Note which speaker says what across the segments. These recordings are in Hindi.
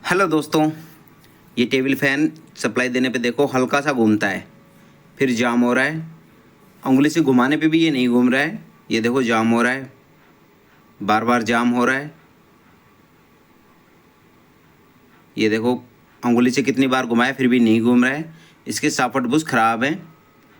Speaker 1: हेलो दोस्तों, ये टेबल फैन सप्लाई देने पे देखो हल्का सा घूमता है, फिर जाम हो रहा है। उंगली से घुमाने पे भी ये नहीं घूम रहा है। ये देखो जाम हो रहा है, बार बार जाम हो रहा है। ये देखो उंगली से कितनी बार घुमाया फिर भी नहीं घूम रहा है। इसके सॉकेट बुश ख़राब है,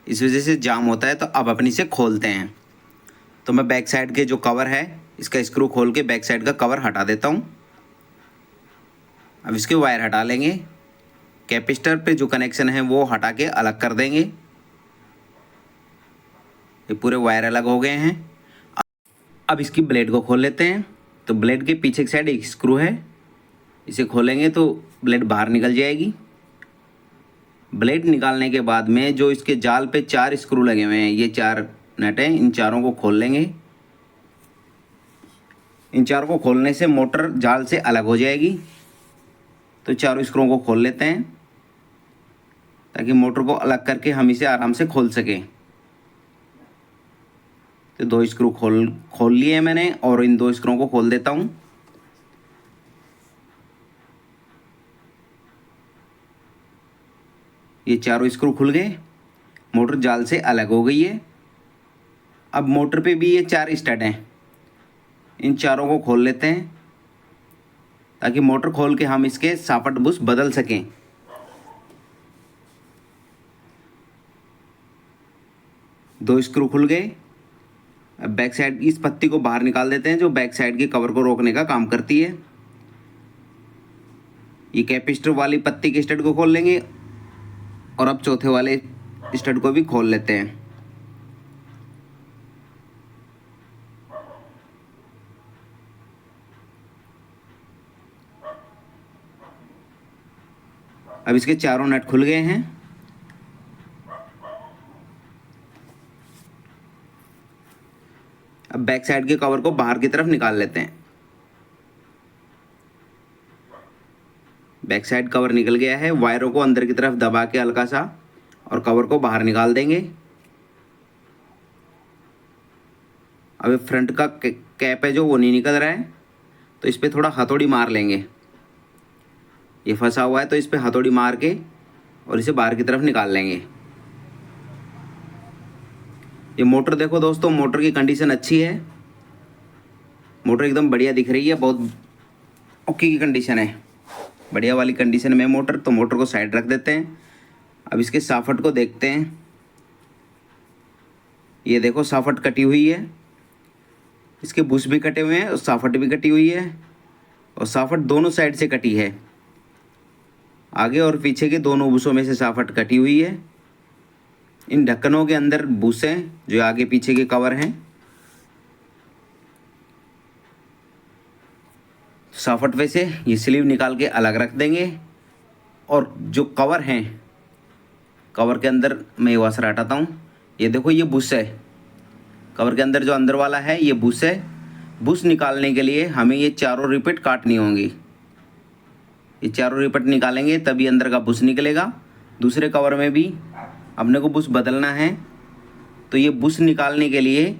Speaker 1: इस वजह से जाम होता है। तो अब अपनी से खोलते हैं। तो मैं बैक साइड के जो कवर है इसका स्क्रू खोल के बैक साइड का कवर हटा देता हूँ। अब इसके वायर हटा लेंगे। कैपेसिटर पे जो कनेक्शन है वो हटा के अलग कर देंगे। ये पूरे वायर अलग हो गए हैं। अब इसकी ब्लेड को खोल लेते हैं। तो ब्लेड के पीछे की साइड एक स्क्रू है, इसे खोलेंगे तो ब्लेड बाहर निकल जाएगी। ब्लेड निकालने के बाद में जो इसके जाल पे 4 स्क्रू लगे हुए हैं, ये 4 नट हैं, इन चारों को खोल लेंगे। इन चारों को खोलने से मोटर जाल से अलग हो जाएगी। तो चारों स्क्रूओं को खोल लेते हैं ताकि मोटर को अलग करके हम इसे आराम से खोल सकें। तो 2 स्क्रू खोल लिए मैंने और इन 2 स्क्रूओं को खोल देता हूँ। ये चारों स्क्रू खुल गए, मोटर जाल से अलग हो गई है। अब मोटर पे भी ये 4 स्टड हैं, इन चारों को खोल लेते हैं ताकि मोटर खोल के हम इसके सॉकेट बुश बदल सकें। दो स्क्रू खुल गए। अब बैक साइड की इस पत्ती को बाहर निकाल देते हैं जो बैक साइड के कवर को रोकने का काम करती है। ये कैपेसिटर वाली पत्ती के स्टड को खोल लेंगे और अब चौथे वाले स्टड को भी खोल लेते हैं। अब इसके चारों नट खुल गए हैं। अब बैक साइड के कवर को बाहर की तरफ निकाल लेते हैं। बैक साइड कवर निकल गया है। वायरों को अंदर की तरफ दबा के हल्का सा और कवर को बाहर निकाल देंगे। अब फ्रंट का कैप है जो वो नहीं निकल रहा है, तो इस पर थोड़ा हथौड़ी मार लेंगे। ये फंसा हुआ है तो इस पर हथौड़ी मार के और इसे बाहर की तरफ निकाल लेंगे। ये मोटर देखो दोस्तों, मोटर की कंडीशन अच्छी है। मोटर एकदम बढ़िया दिख रही है, बहुत ओके की कंडीशन है, बढ़िया वाली कंडीशन में मोटर। तो मोटर को साइड रख देते हैं। अब इसके सॉकेट को देखते हैं। ये देखो सॉकेट कटी हुई है, इसके बुश भी कटे हुए हैं और सॉकेट भी कटी हुई है। और सॉकेट दोनों साइड से कटी है, आगे और पीछे के दोनों बुशों में से सॉकेट कटी हुई है। इन ढक्कनों के अंदर बुश हैं जो आगे पीछे के कवर हैं। सॉकेट पे से ये स्लीव निकाल के अलग रख देंगे। और जो कवर हैं, कवर के अंदर मैं ये वाशर हटाता हूँ। ये देखो ये बुश है, कवर के अंदर जो अंदर वाला है ये बुश है। बुश निकालने के लिए हमें ये चारों रिपीट काटनी होंगी। ये चारों रिपीट निकालेंगे तभी अंदर का बुश निकलेगा। दूसरे कवर में भी अपने को बुश बदलना है, तो ये बुश निकालने के लिए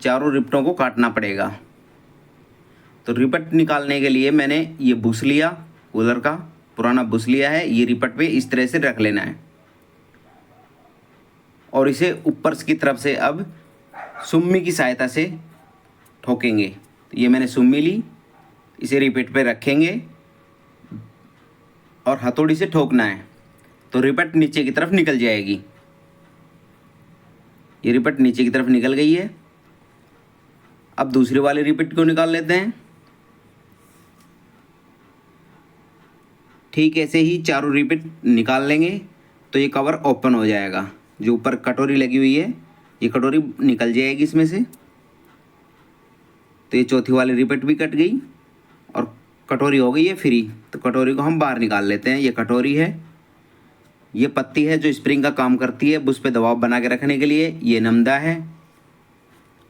Speaker 1: चारों रिपटों को काटना पड़ेगा। तो रिपट निकालने के लिए मैंने ये बुश लिया, कूलर का पुराना बुश लिया है। ये रिपट पे इस तरह से रख लेना है और इसे ऊपर की तरफ से अब सुम्मी की सहायता से ठोकेंगे। तो ये मैंने सुम्मी ली, इसे रिपट पे रखेंगे और हथौड़ी से ठोकना है तो रिपट नीचे की तरफ निकल जाएगी। ये रिपट नीचे की तरफ निकल गई है। अब दूसरे वाले रिपट को निकाल लेते हैं। ठीक ऐसे ही चारों रिपट निकाल लेंगे तो ये कवर ओपन हो जाएगा। जो ऊपर कटोरी लगी हुई है ये कटोरी निकल जाएगी इसमें से। तो ये चौथी वाली रिपट भी कट गई और कटोरी हो गई है फ्री। तो कटोरी को हम बाहर निकाल लेते हैं। ये कटोरी है, ये पत्ती है जो स्प्रिंग का काम करती है बुश पे दबाव बना के रखने के लिए। ये नमदा है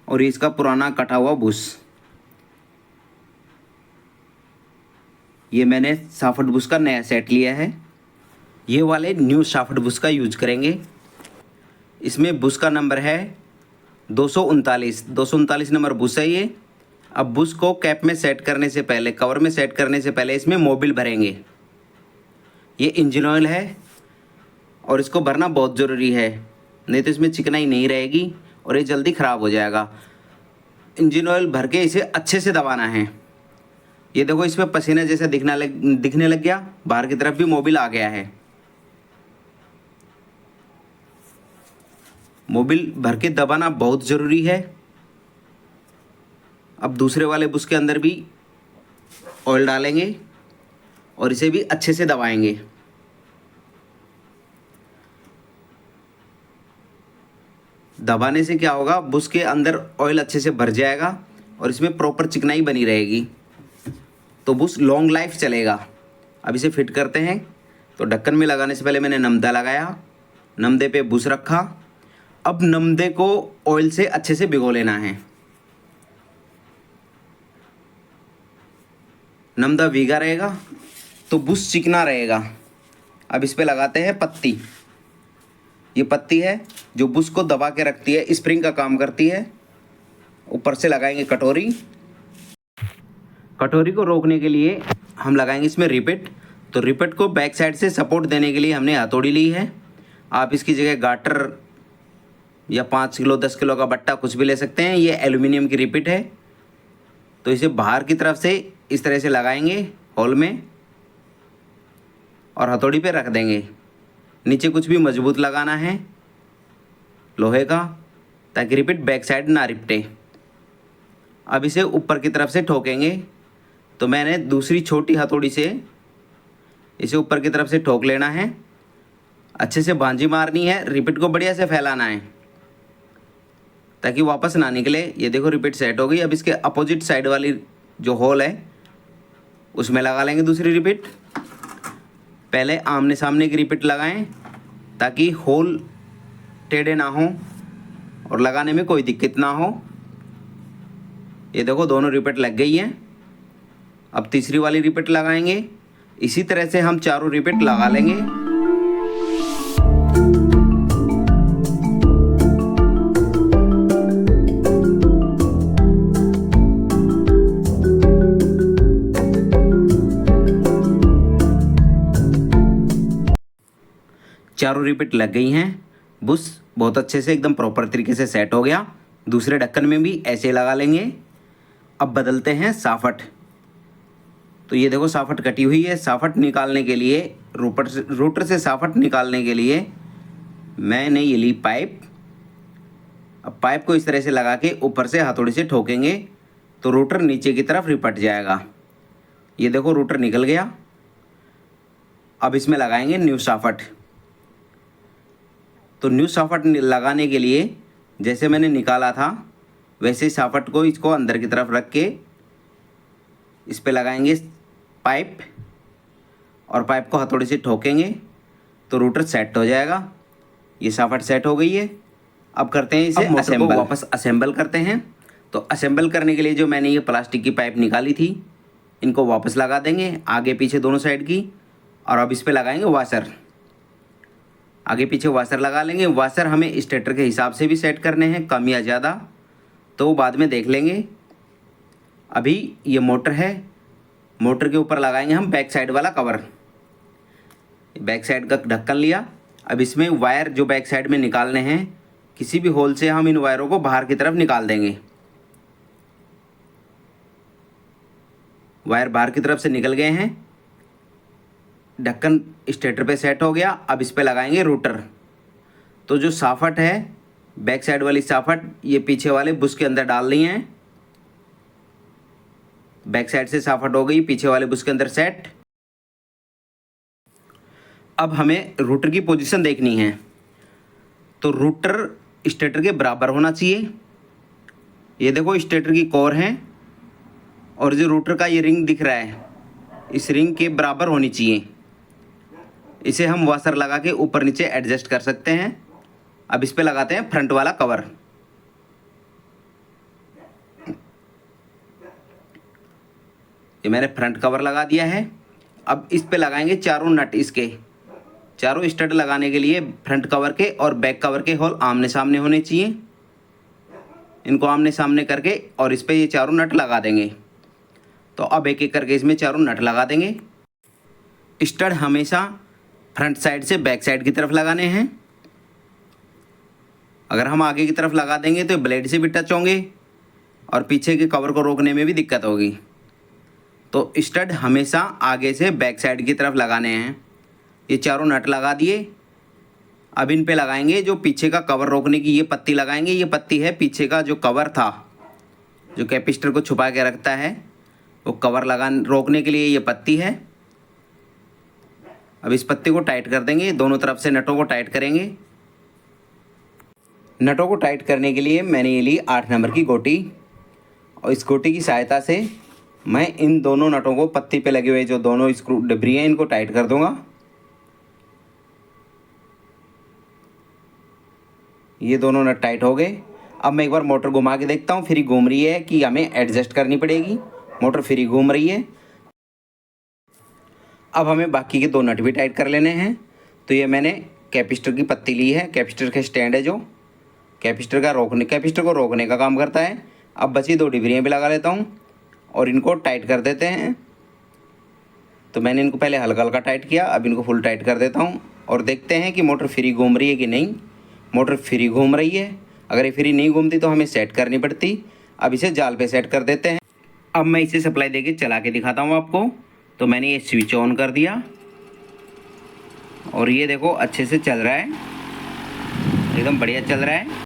Speaker 1: और ये इसका पुराना कटा हुआ बुश। ये मैंने सॉकेट बुश का नया सेट लिया है। ये वाले न्यू सॉकेट बुश का यूज करेंगे। इसमें बुश का नंबर है 239 नंबर बुश है ये। अब बुश को कैप में सेट करने से पहले, कवर में सेट करने से पहले इसमें मोबिल भरेंगे। ये इंजन ऑयल है और इसको भरना बहुत ज़रूरी है, नहीं तो इसमें चिकनाई नहीं रहेगी और ये जल्दी ख़राब हो जाएगा। इंजन ऑयल भर के इसे अच्छे से दबाना है। ये देखो इसमें पसीना जैसा दिखने लग गया, बाहर की तरफ भी मोबिल आ गया है। मोबिल भर के दबाना बहुत ज़रूरी है। अब दूसरे वाले बुश के अंदर भी ऑयल डालेंगे और इसे भी अच्छे से दबाएंगे। दबाने से क्या होगा, बुश के अंदर ऑयल अच्छे से भर जाएगा और इसमें प्रॉपर चिकनाई बनी रहेगी, तो बुश लॉन्ग लाइफ चलेगा। अब इसे फिट करते हैं। तो ढक्कन में लगाने से पहले मैंने नमदा लगाया, नमदे पे बुश रखा। अब नमदे को ऑयल से अच्छे से भिगो लेना है। नमदा भीगा रहेगा तो बुश चिकना रहेगा। अब इस पे लगाते हैं पत्ती। ये पत्ती है जो बुश को दबा के रखती है, स्प्रिंग का काम करती है। ऊपर से लगाएंगे कटोरी। कटोरी को रोकने के लिए हम लगाएंगे इसमें रिपिट। तो रिपिट को बैक साइड से सपोर्ट देने के लिए हमने हथौड़ी ली है। आप इसकी जगह गाटर या 5 किलो 10 किलो का बट्टा कुछ भी ले सकते हैं। ये एल्युमिनियम की रिपिट है। तो इसे बाहर की तरफ से इस तरह से लगाएंगे होल में और हथौड़ी पे रख देंगे। नीचे कुछ भी मजबूत लगाना है लोहे का, ताकि रिपिट बैक साइड ना रिपटे। अब इसे ऊपर की तरफ से ठोकेंगे। तो मैंने दूसरी छोटी हथौड़ी से इसे ऊपर की तरफ से ठोक लेना है। अच्छे से भांजी मारनी है, रिपिट को बढ़िया से फैलाना है ताकि वापस ना निकले। ये देखो रिपिट सेट हो गई। अब इसके अपोजिट साइड वाली जो होल है उसमें लगा लेंगे दूसरी रिपिट। पहले आमने सामने की रिपिट लगाएं ताकि होल टेढ़े ना हो और लगाने में कोई दिक्कत ना हो। ये देखो दोनों रिपिट लग गई हैं। अब तीसरी वाली रिपिट लगाएंगे। इसी तरह से हम चारों रिपिट लगा लेंगे। चारों रिपिट लग गई हैं। बुश बहुत अच्छे से एकदम प्रॉपर तरीके से सेट हो गया। दूसरे ढक्कन में भी ऐसे लगा लेंगे। अब बदलते हैं साफट। तो ये देखो साफट कटी हुई है। साफट निकालने के लिए रोटर से साफट निकालने के लिए मैंने ये ली पाइप। अब पाइप को इस तरह से लगा के ऊपर से हथौड़ी से ठोकेंगे तो रोटर नीचे की तरफ रिपट जाएगा। ये देखो रोटर निकल गया। अब इसमें लगाएंगे न्यू साफट। तो न्यू साफट लगाने के लिए जैसे मैंने निकाला था वैसे ही साफट को इसको अंदर की तरफ रख के इस पे लगाएंगे पाइप और पाइप को हथौड़ी से ठोकेंगे तो रोटर सेट हो जाएगा। ये साफट सेट हो गई है। अब करते हैं इसे असेंबल। वापस असेंबल करते हैं। तो असेंबल करने के लिए जो मैंने ये प्लास्टिक की पाइप निकाली थी इनको वापस लगा देंगे आगे पीछे दोनों साइड की। और अब इस पे लगाएंगे वाशर। आगे पीछे वाशर लगा लेंगे। वाशर हमें स्टेटर के हिसाब से भी सेट करने हैं, कम या ज़्यादा तो बाद में देख लेंगे। अभी ये मोटर है, मोटर के ऊपर लगाएंगे हम बैक साइड वाला कवर। बैक साइड का ढक्कन लिया। अब इसमें वायर जो बैक साइड में निकालने हैं, किसी भी होल से हम इन वायरों को बाहर की तरफ निकाल देंगे। वायर बाहर की तरफ से निकल गए हैं। ढक्कन स्टेटर पे सेट हो गया। अब इस पे लगाएंगे रोटर। तो जो साफट है बैक साइड वाली साफट ये पीछे वाले बुश के अंदर डाल ली है। बैक साइड से साफट हो गई, पीछे वाले बुश के अंदर सेट। अब हमें रोटर की पोजीशन देखनी है। तो रोटर स्टेटर के बराबर होना चाहिए। ये देखो स्टेटर की कोर है और जो रोटर का ये रिंग दिख रहा है इस रिंग के बराबर होनी चाहिए। इसे हम वाशर लगा के ऊपर नीचे एडजस्ट कर सकते हैं। अब इस पे लगाते हैं फ्रंट वाला कवर। ये मैंने फ्रंट कवर लगा दिया है। अब इस पे लगाएंगे चारों नट। इसके चारों स्टड लगाने के लिए फ्रंट कवर के और बैक कवर के होल आमने सामने होने चाहिए। इनको आमने सामने करके और इस पर ये चारों नट लगा देंगे। तो अब एक एक करके इसमें चारों नट लगा देंगे। स्टड हमेशा फ्रंट साइड से बैक साइड की तरफ लगाने हैं। अगर हम आगे की तरफ लगा देंगे तो ब्लेड से भी टच होंगे और पीछे के कवर को रोकने में भी दिक्कत होगी। तो स्टड हमेशा आगे से बैक साइड की तरफ लगाने हैं। ये चारों नट लगा दिए। अब इन पे लगाएंगे जो पीछे का कवर रोकने की ये पत्ती लगाएंगे। ये पत्ती है पीछे का जो कवर था, जो कैपिस्टर को छुपा के रखता है, वो कवर रोकने के लिए ये पत्ती है। अब इस पत्ती को टाइट कर देंगे। दोनों तरफ से नटों को टाइट करेंगे। नटों को टाइट करने के लिए मैंने ये ली 8 नंबर की गोटी और इस गोटी की सहायता से मैं इन दोनों नटों को पत्ती पे लगे हुए जो दोनों स्क्रू डबरी हैं इनको टाइट कर दूंगा। ये दोनों नट टाइट हो गए। अब मैं एक बार मोटर घुमा के देखता हूँ, फ्री घूम रही है कि हमें एडजस्ट करनी पड़ेगी। मोटर फ्री घूम रही है। अब हमें बाकी के 2 नट भी टाइट कर लेने हैं। तो ये मैंने कैपिस्टर की पत्ती ली है। कैपिस्टर का स्टैंड है जो कैपिस्टर को रोकने का काम करता है। अब बची 2 डिबरियाँ भी लगा लेता हूँ और इनको टाइट कर देते हैं। तो मैंने इनको पहले हल्का हल्का टाइट किया, अब इनको फुल टाइट कर देता हूँ और देखते हैं कि मोटर फ्री घूम रही है कि नहीं। मोटर फ्री घूम रही है। अगर ये फ्री नहीं घूमती तो हमें सेट करनी पड़ती। अब इसे जाल पे सेट कर देते हैं। अब मैं इसे सप्लाई देके चला के दिखाता हूँ आपको। तो मैंने ये स्विच ऑन कर दिया और ये देखो अच्छे से चल रहा है, एकदम बढ़िया चल रहा है।